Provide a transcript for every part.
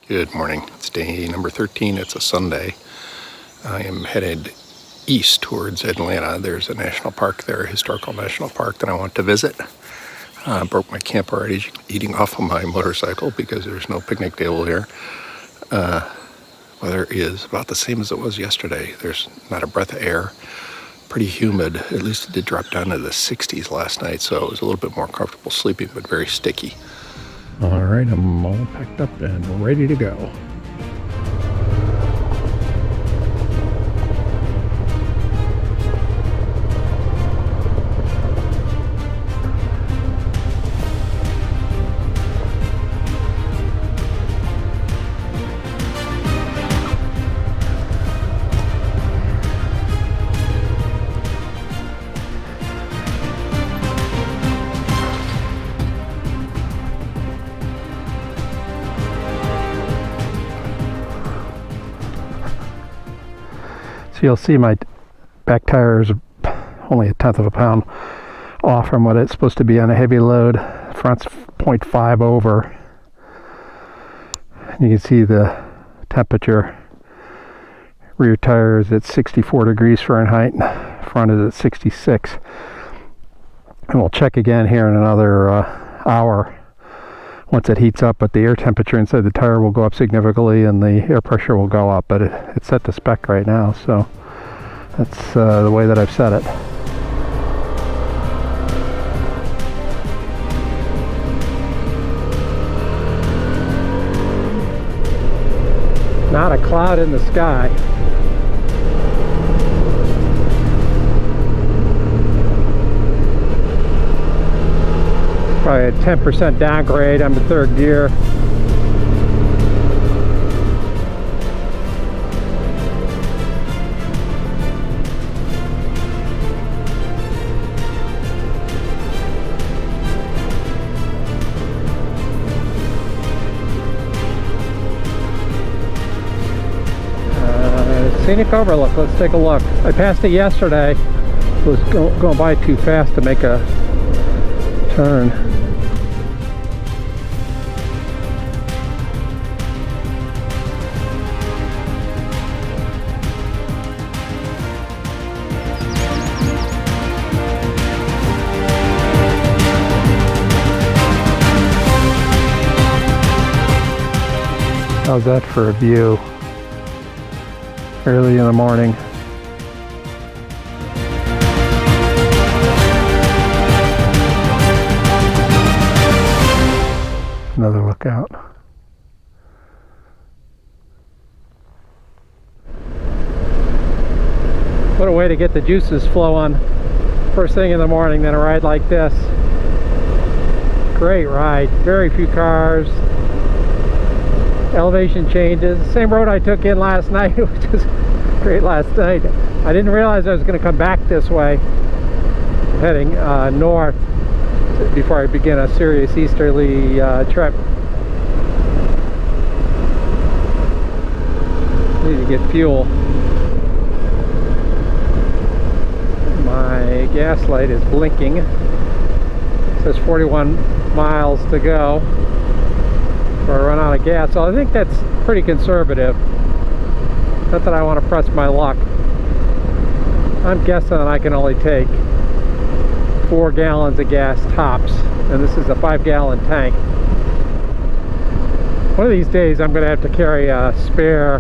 Good morning. It's day number 13. It's a Sunday. I am headed east towards Atlanta. There's a national park there, a historical national park that I want to visit. Broke my camp already eating off of my motorcycle because there's no picnic table here. Weather is about the same as it was yesterday. There's not a breath of air. Pretty humid. At least it did drop down to the 60s last night, so it was a little bit more comfortable sleeping, but very sticky. All right, I'm all packed up and ready to go. So you'll see my back tire is only 1/10 of a pound off from what it's supposed to be on a heavy load. Front's 0.5 over. You can see the temperature. Rear tire is at 64 degrees Fahrenheit. Front is at 66. And we'll check again here in another hour once it heats up, but the air temperature inside the tire will go up significantly and the air pressure will go up, but it's set to spec right now, so that's the way that I've set it. Not a cloud in the sky. Probably a 10% downgrade. I'm in third gear. Scenic overlook. Let's take a look. I passed it yesterday. It was going by too fast to make a turn. How's that for a view? Early in the morning. Another lookout. What a way to get the juices flowing first thing in the morning than a ride like this. Great ride. Very few cars. Elevation changes. Same road I took in last night, which was great last night. I didn't realize I was going to come back this way, heading north before I begin a serious easterly trip. Need to get fuel. My gas light is blinking. It says 41 miles to go. I run out of gas, so I think that's pretty conservative. Not that I want to press my luck. I'm guessing I can only take 4 gallons of gas tops, and this is a 5-gallon tank. One of these days I'm going to have to carry a spare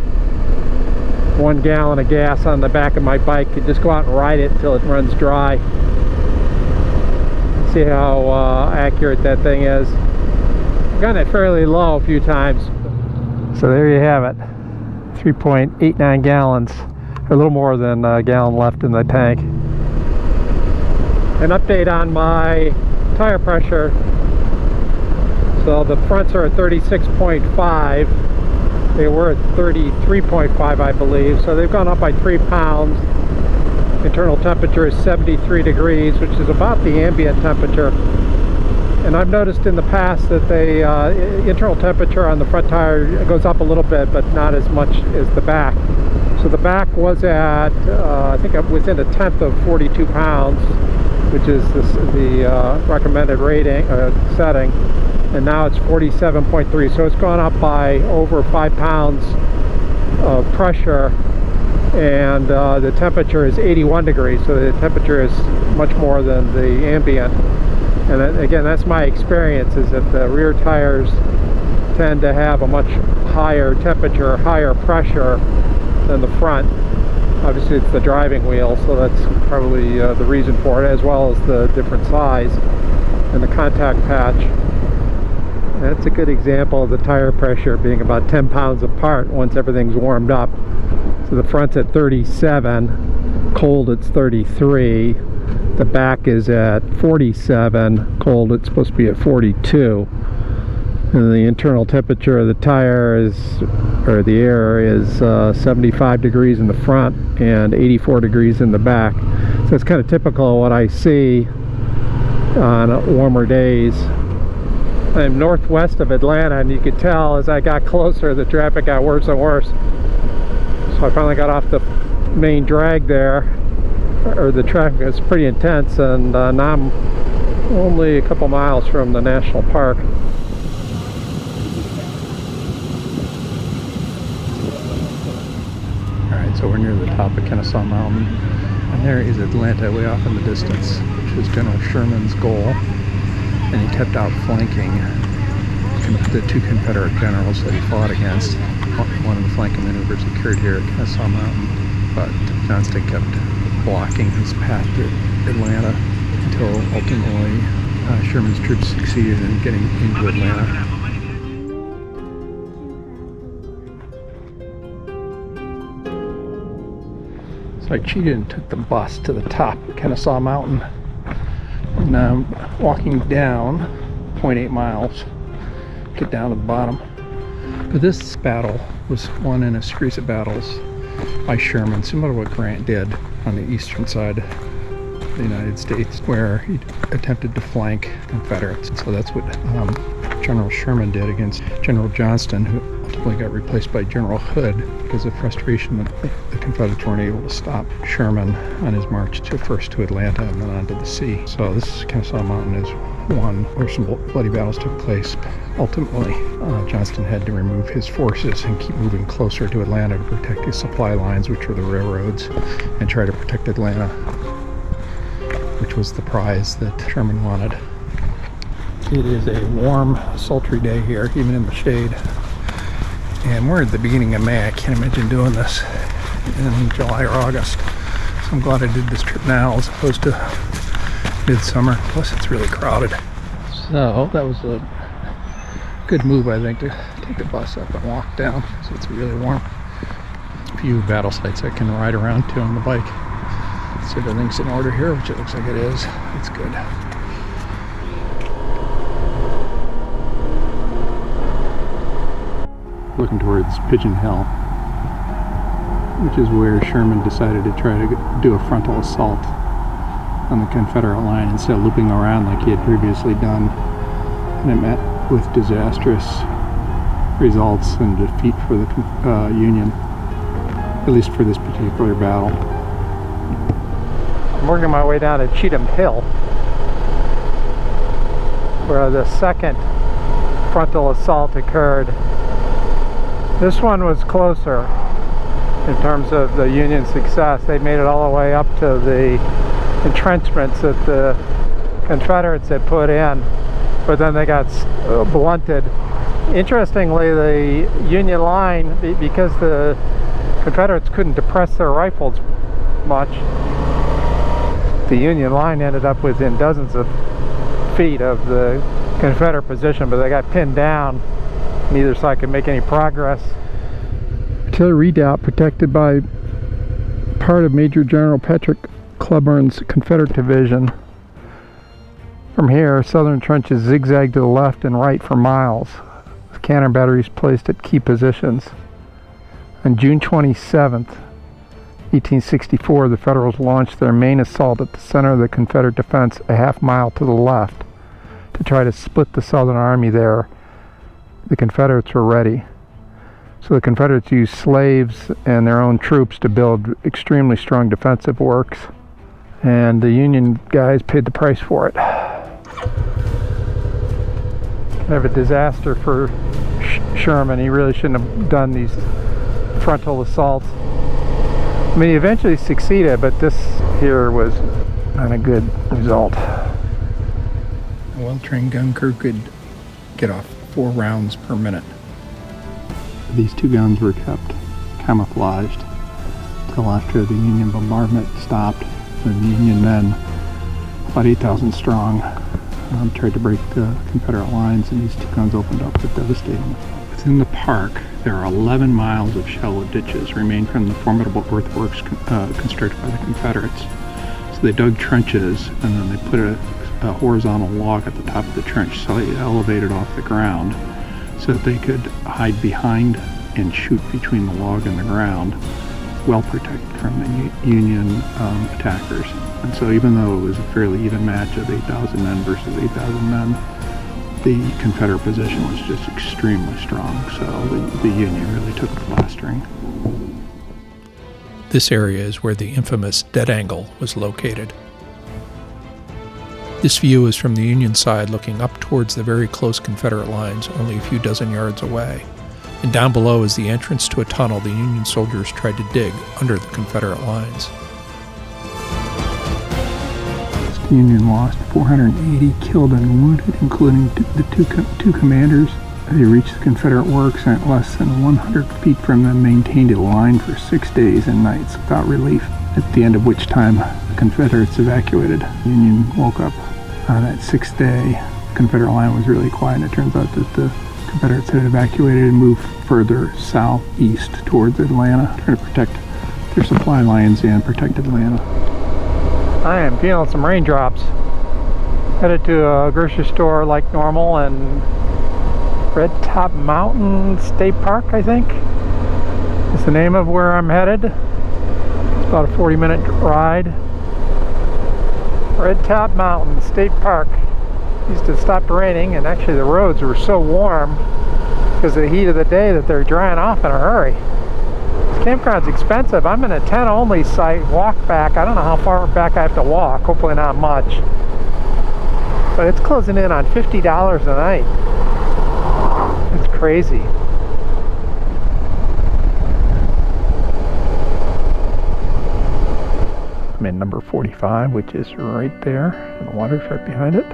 1 gallon of gas on the back of my bike and just go out and ride it until it runs dry. See how accurate that thing is. Gotten it fairly low a few times. So there you have it, 3.89 gallons, a little more than a gallon left in the tank. An update on my tire pressure. So the fronts are at 36.5. They were at 33.5, I believe, so they've gone up by 3 pounds. Internal temperature is 73 degrees, which is about the ambient temperature. And I've noticed in the past that the internal temperature on the front tire goes up a little bit, but not as much as the back. So the back was at, I think within 1/10 of 42 pounds, which is the recommended rating setting. and now it's 47.3. So it's gone up by over 5 pounds of pressure, and the temperature is 81 degrees. So the temperature is much more than the ambient. And again, that's my experience, is that the rear tires tend to have a much higher temperature, higher pressure than the front. Obviously it's the driving wheel, so that's probably the reason for it, as well as the different size and the contact patch. That's a good example of the tire pressure being about 10 pounds apart once everything's warmed up. So the front's at 37, cold it's 33. The back is at 47, cold it's supposed to be at 42. And the internal temperature of the tire is, or the air is 75 degrees in the front and 84 degrees in the back. So it's kind of typical of what I see on warmer days. I'm northwest of Atlanta, and you could tell as I got closer the traffic got worse and worse. So I finally got off the main drag there, or the traffic is pretty intense, and now I'm only a couple miles from the national park. Alright, so we're near the top of Kennesaw Mountain, and there is Atlanta way off in the distance, which is General Sherman's goal, and he kept out flanking the two Confederate generals that he fought against. One of the flanking maneuvers occurred here at Kennesaw Mountain, but Johnston kept blocking his path to Atlanta until ultimately Sherman's troops succeeded in getting into Atlanta. So I cheated and took the bus to the top of Kennesaw Mountain, and now I'm walking down 0.8 miles, get down to the bottom. But this battle was won in a series of battles by Sherman, similar to what Grant did on the eastern side of the United States, where he attempted to flank Confederates. So that's what General Sherman did against General Johnston, who ultimately got replaced by General Hood because of frustration that the Confederates weren't able to stop Sherman on his march first to Atlanta and then on to the sea. So this Kennesaw Mountain is one where some bloody battles took place. Ultimately, Johnston had to remove his forces and keep moving closer to Atlanta to protect his supply lines, which were the railroads, and try to protect Atlanta, which was the prize that Sherman wanted. It is a warm, sultry day here, even in the shade. And we're at the beginning of May. I can't imagine doing this in July or August. So I'm glad I did this trip now as opposed to midsummer. Plus it's really crowded. So that was a good move, I think, to take the bus up and walk down because it's really warm. A few battle sites I can ride around to on the bike. So everything's in order here, which it looks like it is. It's good. Looking towards Pigeon Hill, which is where Sherman decided to try to do a frontal assault on the Confederate line instead of looping around like he had previously done, and it met with disastrous results and defeat for the Union, at least for this particular battle. I'm working my way down to Cheatham Hill, where the second frontal assault occurred. This one was closer in terms of the Union success. They made it all the way up to the entrenchments that the Confederates had put in, but then they got blunted. Interestingly, the Union line, because the Confederates couldn't depress their rifles much, the Union line ended up within dozens of feet of the Confederate position, but they got pinned down. Neither side could make any progress. Artillery redoubt protected by part of Major General Patrick Cleburn's Confederate division. From here, southern trenches zigzagged to the left and right for miles, with cannon batteries placed at key positions. On June 27th, 1864, the Federals launched their main assault at the center of the Confederate defense a half mile to the left to try to split the Southern Army there. The Confederates were ready. So the Confederates used slaves and their own troops to build extremely strong defensive works, and the Union guys paid the price for it. Kind of a disaster for Sherman. He really shouldn't have done these frontal assaults. I mean, he eventually succeeded, but this here was not a good result. A well-trained gun crew could get off 4 rounds per minute. These 2 guns were kept camouflaged until after the Union bombardment stopped. The Union men, about 8,000 strong, tried to break the Confederate lines, and these 2 guns opened up with devastating. Within the park, there are 11 miles of shallow ditches remain from the formidable earthworks constructed by the Confederates. So they dug trenches, and then they put a horizontal log at the top of the trench, slightly elevated off the ground, so that they could hide behind and shoot between the log and the ground, well protected from the Union attackers. And so even though it was a fairly even match of 8,000 men versus 8,000 men, the Confederate position was just extremely strong, so the Union really took the blastering. This area is where the infamous dead angle was located. This view is from the Union side looking up towards the very close Confederate lines, only a few dozen yards away. And down below is the entrance to a tunnel the Union soldiers tried to dig under the Confederate lines. The Union lost 480 killed and wounded, including the two commanders. They reached the Confederate works and at less than 100 feet from them maintained a line for 6 days and nights without relief, at the end of which time the Confederates evacuated. The Union woke up on that 6th day. The Confederate line was really quiet, and it turns out that the Confederates had evacuated and moved further southeast towards Atlanta, trying to protect their supply lines and protect Atlanta. I am feeling some raindrops. Headed to a grocery store like normal, and Red Top Mountain State Park, I think, is the name of where I'm headed. It's about a 40-minute ride. Red Top Mountain State Park. Used to stop raining, and actually the roads were so warm because of the heat of the day that they're drying off in a hurry. This campground's expensive. I'm in a tent-only site, walk back. I don't know how far back I have to walk, hopefully not much. But it's closing in on $50 a night. It's crazy. I'm in number 45, which is right there, and the water's right behind it.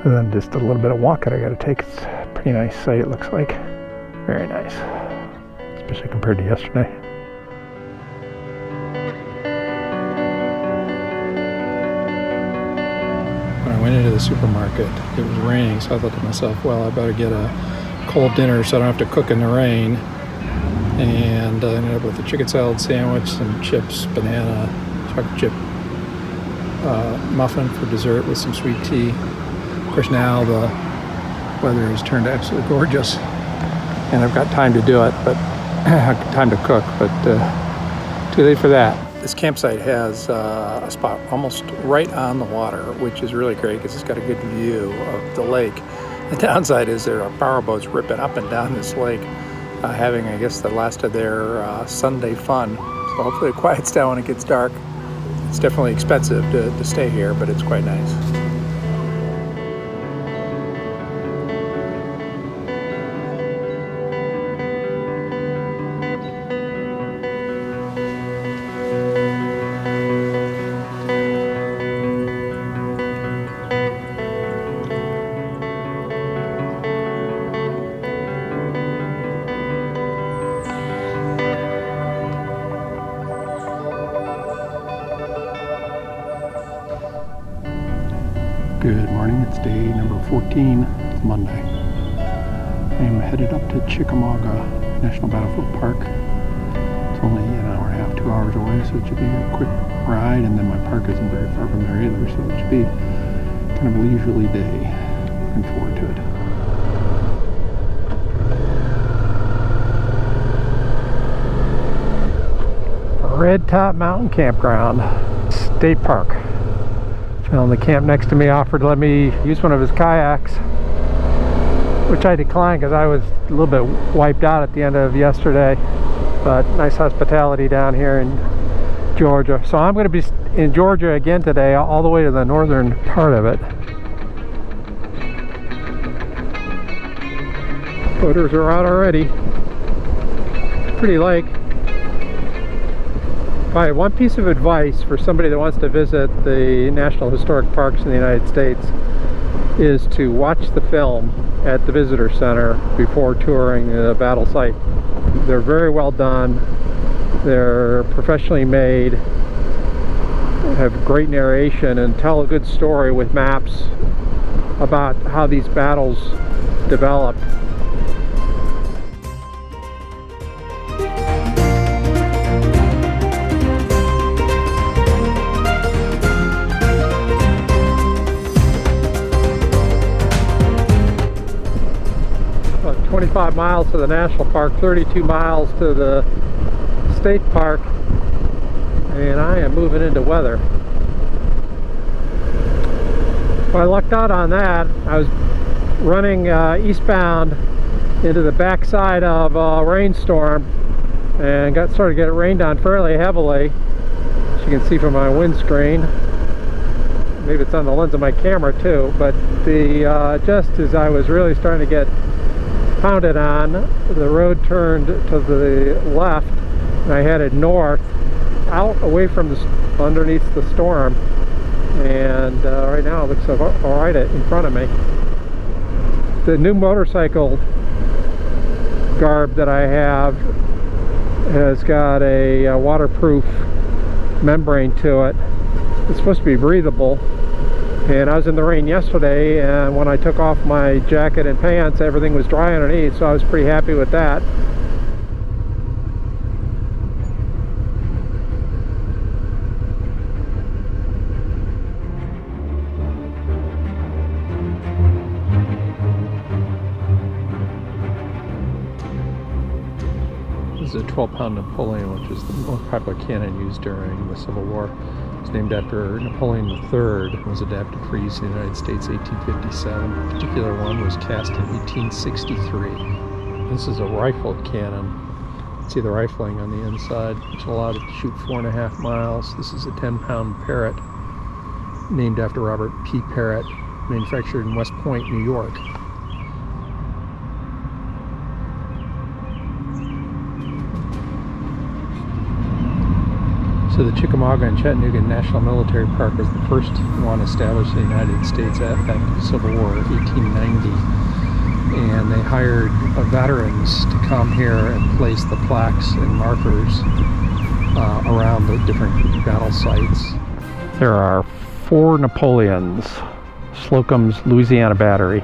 And then just a little bit of walk that I gotta take. It's a pretty nice site, it looks like. Very nice. Especially compared to yesterday. When I went into the supermarket, it was raining, so I thought to myself, well, I better get a cold dinner so I don't have to cook in the rain. And I ended up with a chicken salad sandwich, some chips, banana, chocolate chip muffin for dessert with some sweet tea. Of course, now the weather has turned absolutely gorgeous, and I've got time to do it, but time to cook, but too late for that. This campsite has a spot almost right on the water, which is really great because it's got a good view of the lake. The downside is there are power boats ripping up and down this lake, having, I guess, the last of their Sunday fun. So hopefully it quiets down when it gets dark. It's definitely expensive to stay here, but it's quite nice. Good morning, it's day number 14, it's Monday. I'm headed up to Chickamauga National Battlefield Park. It's only an hour and a half, 2 hours away, so it should be a quick ride, and then my park isn't very far from there either, so it should be kind of a leisurely day. Looking forward to it. Red Top Mountain Campground, State Park. Well, the camp next to me offered to let me use one of his kayaks, which I declined because I was a little bit wiped out at the end of yesterday. But nice hospitality down here in Georgia. So I'm going to be in Georgia again today, all the way to the northern part of it. Boaters are out already. Pretty lake. Probably one piece of advice for somebody that wants to visit the National Historic Parks in the United States is to watch the film at the visitor center before touring the battle site. They're very well done. They're professionally made, have great narration, and tell a good story with maps about how these battles developed. About 25 miles to the national park, 32 miles to the state park, and I am moving into weather. Well, I lucked out on that. I was running eastbound into the backside of a rainstorm and started getting rained on fairly heavily, as you can see from my windscreen. Maybe it's on the lens of my camera too, but just as I was really starting to get pounded on, the road turned to the left and I headed north, out away from underneath the storm, and right now it looks all right in front of me. The new motorcycle garb that I have has got a waterproof membrane to it. It's supposed to be breathable, and I was in the rain yesterday, and when I took off my jacket and pants, everything was dry underneath, so I was pretty happy with that. This is a 12-pound Napoleon, which is the most popular cannon used during the Civil War. It's named after Napoleon III and was adapted for use in the United States in 1857. The particular one was cast in 1863. This is a rifled cannon. You can see the rifling on the inside, which allowed it to shoot 4.5 miles. This is a 10-pound Parrott, named after Robert P. Parrott, manufactured in West Point, New York. So the Chickamauga and Chattanooga National Military Park was the first one established in the United States after the Civil War, 1890. And they hired veterans to come here and place the plaques and markers around the different battle sites. There are 4 Napoleons, Slocum's Louisiana Battery.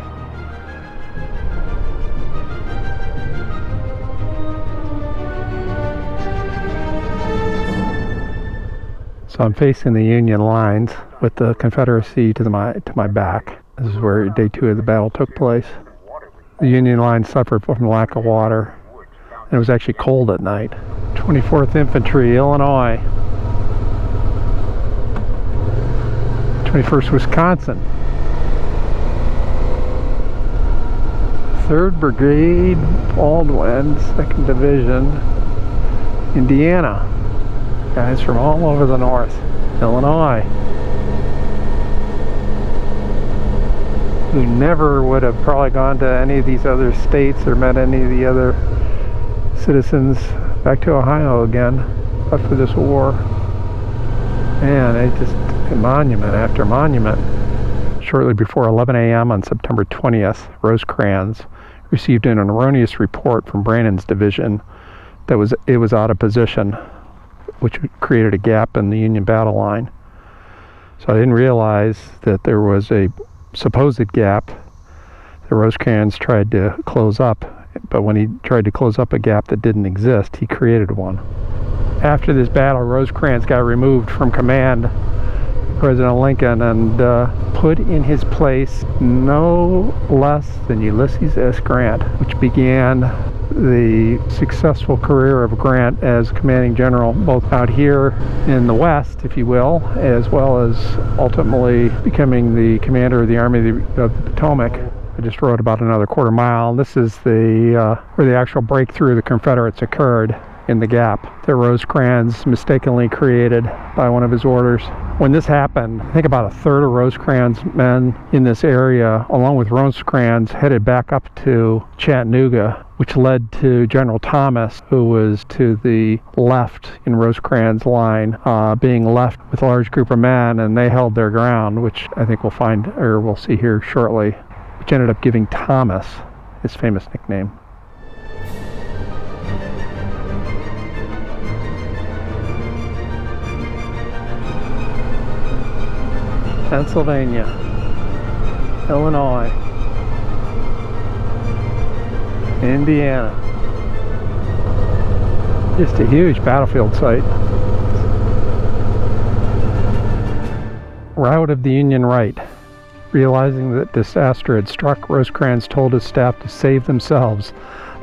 So I'm facing the Union lines with the Confederacy to my back. This is where day 2 of the battle took place. The Union line suffered from lack of water, and it was actually cold at night. 24th Infantry, Illinois. 21st Wisconsin. 3rd Brigade, Baldwin, 2nd Division, Indiana. Guys from all over the north. Illinois, who never would have probably gone to any of these other states or met any of the other citizens. Back to Ohio again, but for this war. Man, they just monument after monument. Shortly before 11 a.m. on September 20th, Rosecrans received an erroneous report from Brannan's division that it was out of position, which created a gap in the Union battle line. So I didn't realize that there was a supposed gap that Rosecrans tried to close up, but when he tried to close up a gap that didn't exist, he created one. After this battle, Rosecrans got removed from command, President Lincoln, and put in his place no less than Ulysses S. Grant, which began the successful career of Grant as commanding general, both out here in the West, if you will, as well as ultimately becoming the commander of the Army of the Potomac. I just rode about another quarter mile. This is where the actual breakthrough of the Confederates occurred. in the gap that Rosecrans mistakenly created by one of his orders. When this happened, I think about a third of Rosecrans' men in this area, along with Rosecrans, headed back up to Chattanooga, which led to General Thomas, who was to the left in Rosecrans' line, being left with a large group of men, and they held their ground, which I think we'll see here shortly, which ended up giving Thomas his famous nickname. Pennsylvania, Illinois, Indiana. Just a huge battlefield site. Rout of the Union right. Realizing that disaster had struck, Rosecrans told his staff to save themselves,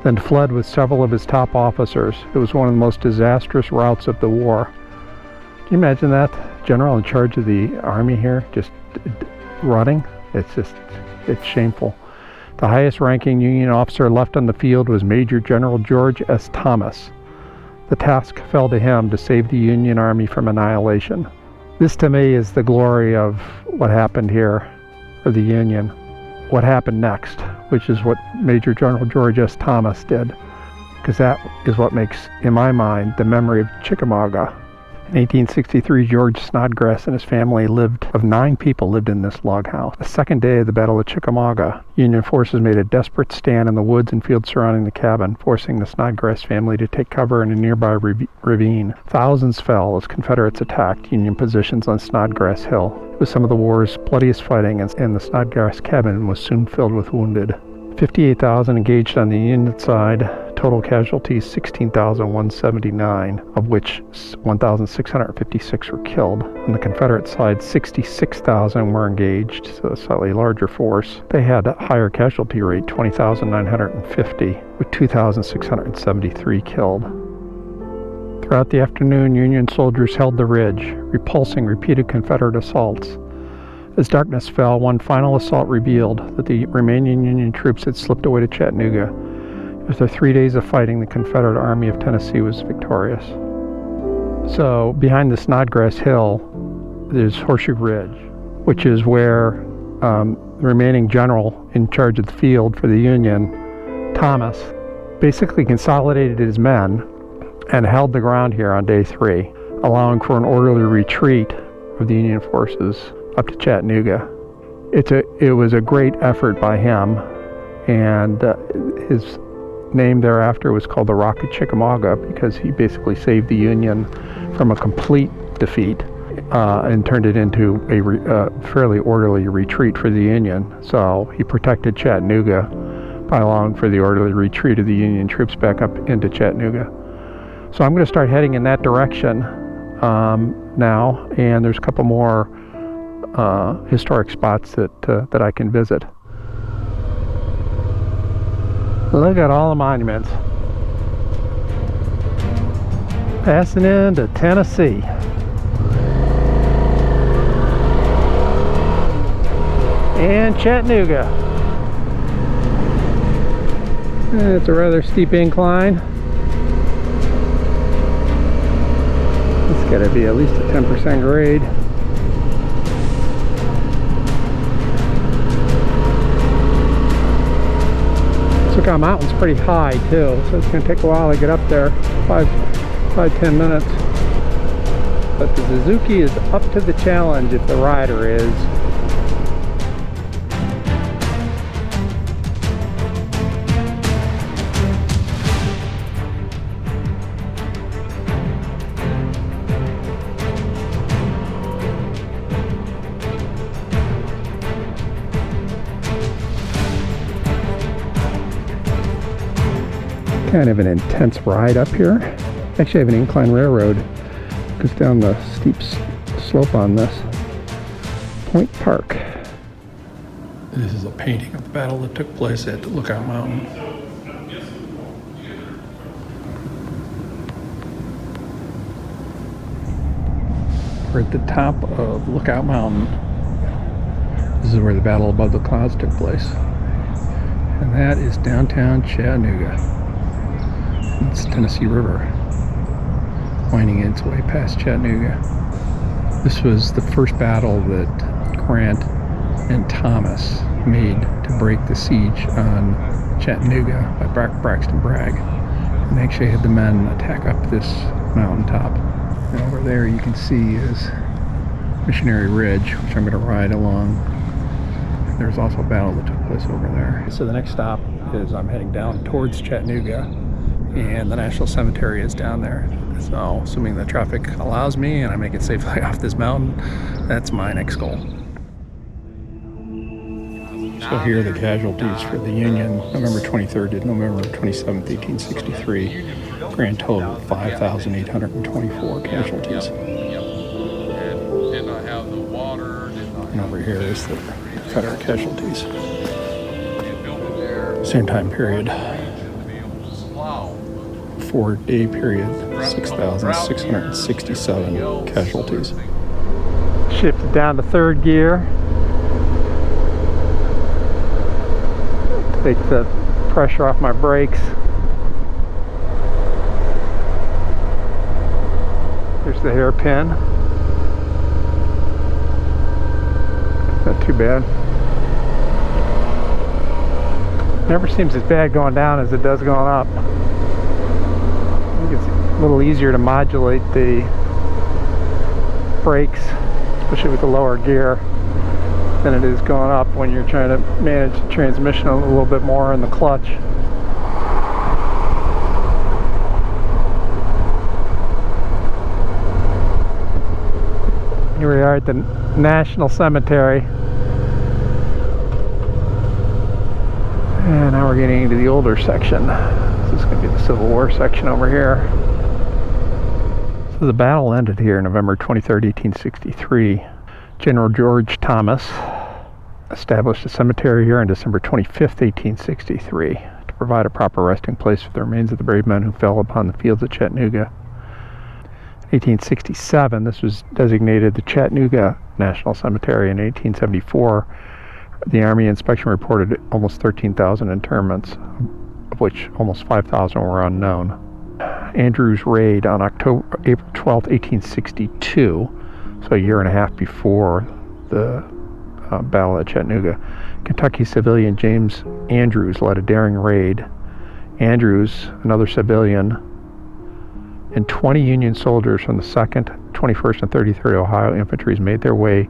then fled with several of his top officers. It was one of the most disastrous routs of the war. Can you imagine that? General in charge of the army here just running? It's shameful. The highest ranking Union officer left on the field was Major General George S. Thomas. The task fell to him to save the Union Army from annihilation. This to me is the glory of what happened here for the Union. What happened next, which is what Major General George S. Thomas did, because that is what makes, in my mind, the memory of Chickamauga. In 1863, George Snodgrass and his family of 9 people lived in this log house. The second day of the Battle of Chickamauga, Union forces made a desperate stand in the woods and fields surrounding the cabin, forcing the Snodgrass family to take cover in a nearby ravine. Thousands fell as Confederates attacked Union positions on Snodgrass Hill. It was some of the war's bloodiest fighting, and the Snodgrass cabin was soon filled with wounded. 58,000 engaged on the Union side. Total casualties 16,179, of which 1,656 were killed. On the Confederate side, 66,000 were engaged, so a slightly larger force. They had a higher casualty rate, 20,950, with 2,673 killed. Throughout the afternoon, Union soldiers held the ridge, repulsing repeated Confederate assaults. As darkness fell, one final assault revealed that the remaining Union troops had slipped away to Chattanooga. After 3 days of fighting, the Confederate Army of Tennessee was victorious. So, behind the Snodgrass Hill, there's Horseshoe Ridge, which is where the remaining general in charge of the field for the Union, Thomas, basically consolidated his men and held the ground here on day 3, allowing for an orderly retreat of the Union forces up to Chattanooga. It was a great effort by him, and his name thereafter was called the Rock of Chickamauga, because he basically saved the Union from a complete defeat and turned it into a fairly orderly retreat for the Union. So he protected Chattanooga by allowing for the orderly retreat of the Union troops back up into Chattanooga. So I'm going to start heading in that direction now, and there's a couple more historic spots that I can visit. Look at all the monuments. Passing into Tennessee. And Chattanooga. It's a rather steep incline. It's got to be at least a 10% grade. Lookout Mountain's pretty high too, so it's going to take a while to get up there, 5-10 minutes. But the Suzuki is up to the challenge if the rider is. Kind of an intense ride up here. Actually, I have an incline railroad. Goes down the steep slope on this. Point Park. This is a painting of the battle that took place at Lookout Mountain. We're at the top of Lookout Mountain. This is where the battle above the clouds took place. And that is downtown Chattanooga. It's Tennessee River. winding its way past Chattanooga. This was the first battle that Grant and Thomas made to break the siege on Chattanooga by Braxton Bragg. And they actually had the men attack up this mountaintop. And over there you can see is Missionary Ridge, which I'm going to ride along. There's also a battle that took place over there. So the next stop is I'm heading down towards Chattanooga, and the National Cemetery is down there. So assuming the traffic allows me and I make it safely off this mountain, that's my next goal. So here are the casualties for the Union, November 23rd to November 27th, 1863. Grand total, 5,824 casualties. And over here is the Confederate casualties. Same time period. 4-day period, 6,667 casualties. Shifted down to third gear. Take the pressure off my brakes. There's the hairpin. Not too bad. Never seems as bad going down as it does going up. I think it's a little easier to modulate the brakes, especially with the lower gear, than it is going up when you're trying to manage the transmission a little bit more in the clutch. Here we are at the National Cemetery. And now we're getting into the older section. This is going to be the Civil War section over here. So the battle ended here November 23rd, 1863. General George Thomas established a cemetery here on December 25th, 1863 to provide a proper resting place for the remains of the brave men who fell upon the fields of Chattanooga. In 1867, this was designated the Chattanooga National Cemetery. In 1874, the Army inspection reported almost 13,000 interments, of which almost 5,000 were unknown. Andrews raid on April 12, 1862, so a year and a half before the Battle of Chattanooga. Kentucky civilian James Andrews led a daring raid. Andrews, another civilian, and 20 Union soldiers from the 2nd, 21st, and 33rd Ohio Infantries made their way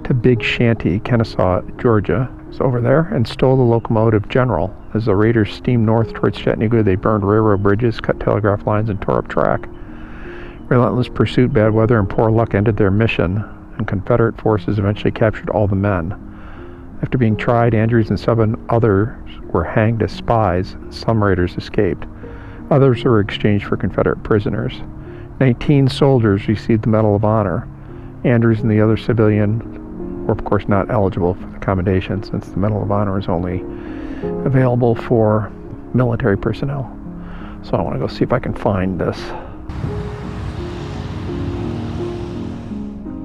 to Big Shanty, Kennesaw, Georgia. It's over there, and stole the locomotive General. As the raiders steamed north towards Chattanooga, they burned railroad bridges, cut telegraph lines, and tore up track. Relentless pursuit, bad weather, and poor luck ended their mission, and Confederate forces eventually captured all the men. After being tried, Andrews and 7 others were hanged as spies. Some raiders escaped. Others were exchanged for Confederate prisoners. 19 soldiers received the Medal of Honor. Andrews and the other civilian were, of course, not eligible for the commendation, since the Medal of Honor is only available for military personnel. So I want to go see if I can find this.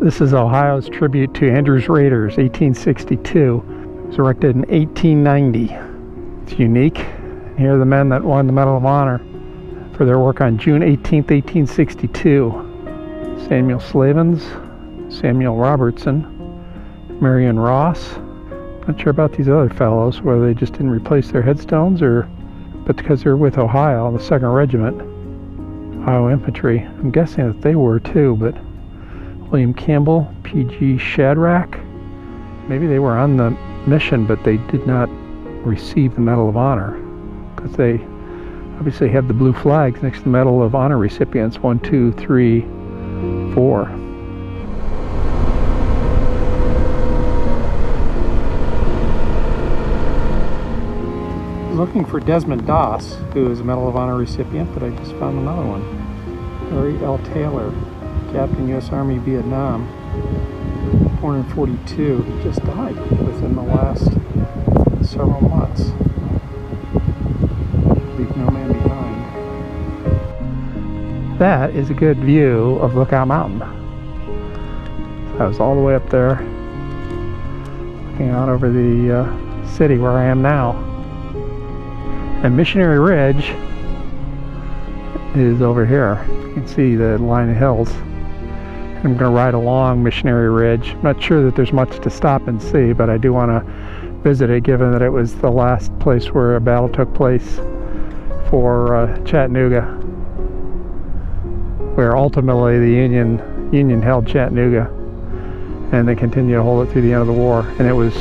This is Ohio's tribute to Andrews Raiders, 1862. It was erected in 1890. It's unique. Here are the men that won the Medal of Honor for their work on June 18th, 1862. Samuel Slavens, Samuel Robertson, Marion Ross. Not sure about these other fellows, whether they just didn't replace their headstones, but because they're with Ohio, the 2nd Regiment, Ohio Infantry. I'm guessing that they were too, but William Campbell, P.G. Shadrach, maybe they were on the mission, but they did not receive the Medal of Honor, because they obviously have the blue flags next to the Medal of Honor recipients, 1, 2, 3, 4. Looking for Desmond Doss, who is a Medal of Honor recipient, but I just found another one. Harry L. Taylor, Captain, U.S. Army, Vietnam, born in 42. He just died within the last several months. Leave no man behind. That is a good view of Lookout Mountain. I was all the way up there, looking out over the city where I am now. And Missionary Ridge is over here. You can see the line of hills. I'm going to ride along Missionary Ridge. I'm not sure that there's much to stop and see, but I do want to visit it, given that it was the last place where a battle took place for Chattanooga, where ultimately the Union held Chattanooga, and they continued to hold it through the end of the war. And it was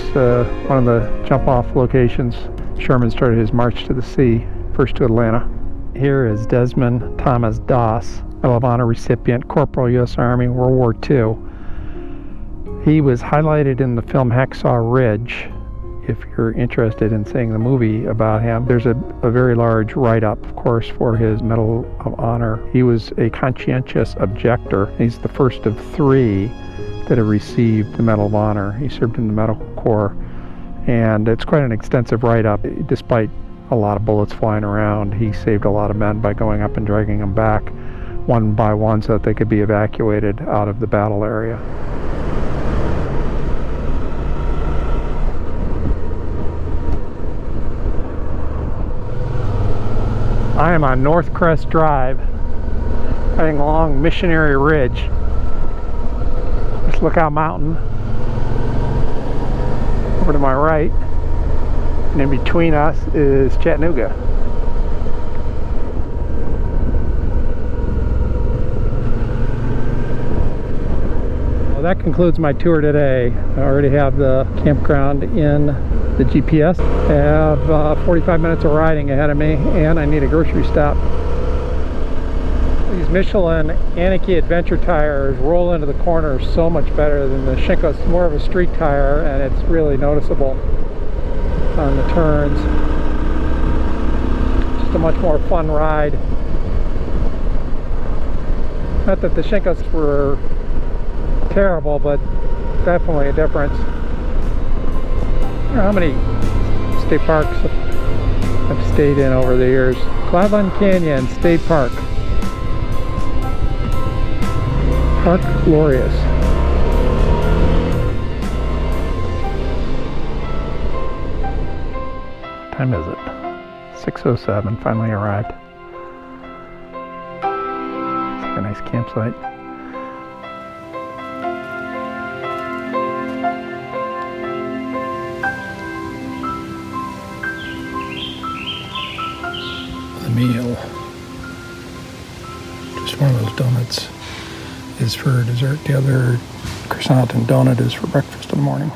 one of the jump-off locations. Sherman started his march to the sea, first to Atlanta. Here is Desmond Thomas Doss, Medal of Honor recipient, Corporal, U.S. Army, World War II. He was highlighted in the film Hacksaw Ridge. If you're interested in seeing the movie about him, there's a very large write-up, of course, for his Medal of Honor. He was a conscientious objector. He's the first of 3 that have received the Medal of Honor. He served in the Medical Corps, and it's quite an extensive write-up. Despite a lot of bullets flying around, he saved a lot of men by going up and dragging them back one by one so that they could be evacuated out of the battle area. I am on North Crest Drive, heading along Missionary Ridge. Just Lookout Mountain over to my right, and in between us is Chattanooga. Well, that concludes my tour today. I already have the campground in the GPS. I have 45 minutes of riding ahead of me, and I need a grocery stop. These Michelin Anarchy Adventure tires roll into the corners so much better than the Shinko. It's more of a street tire, and it's really noticeable on the turns. Just a much more fun ride. Not that the Shinkos were terrible, but definitely a difference. I don't know how many state parks I've stayed in over the years. Cloudland Canyon State Park. Park Glorious. What time is it? 6:07, finally arrived. It's like a nice campsite. Meal. Just one of those donuts is for dessert. The other croissant and donut is for breakfast in the morning.